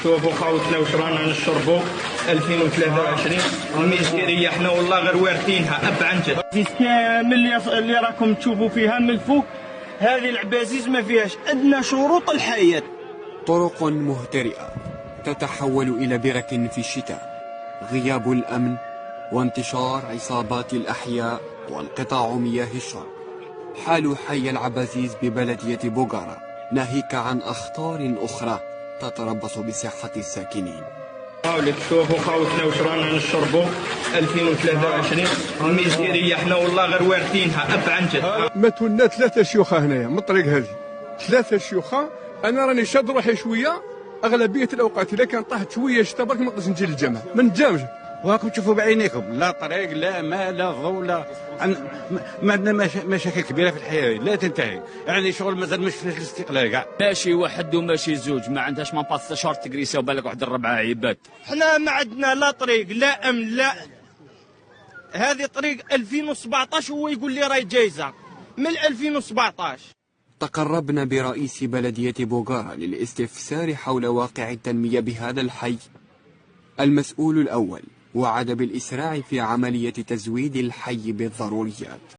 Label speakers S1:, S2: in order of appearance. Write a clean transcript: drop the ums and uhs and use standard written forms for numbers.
S1: شوفوا خاوتنا واش رانا نشربوا 2023 الميزيريه حنا والله غير وارثينها اب عن جد. كامل اللي راكم تشوفوا فيها من الفوق هذه العبازيز ما فيهاش ادنى شروط الحياه.
S2: طرق مهترئه تتحول الى برك في الشتاء، غياب الامن وانتشار عصابات الاحياء وانقطاع مياه الشرب. حال حي العبازيز ببلديه بوغارا ناهيك عن اخطار اخرى تتربص بصحة الساكنين.
S1: شوفوا خاوتنا واش رانا نشربوا 2023 الميزيريه حنا والله غير وارثينها اب عن جد.
S3: ماتوا لنا 3 شيوخه هنايا من الطريق هذه، 3 شيوخه. انا راني شاد روحي شويه، اغلبيه الاوقات اذا كان طاحت شويه شتا برك ما نقدرش نجي للجامع، ما نتجامش.
S4: وراكم تشوفوا بعينيكم لا طريق لا ماء لا ضوء لا ما عندنا مشاكل كبيره في الحياه لا تنتهي، يعني شغل مازال مش في الاستقلال كاع.
S5: ماشي واحد وماشي زوج، ما عندهاش ما باس شورت تكريسه وبالك واحد 4 عباد.
S1: حنا ما عندنا لا طريق لا امن لا. هذه طريق 2017 وهو يقول لي راهي جايزه من 2017.
S2: تقربنا برئيس بلدية بوغارا للاستفسار حول واقع التنمية بهذا الحي. المسؤول الأول وعد بالإسراع في عملية تزويد الحي بالضروريات.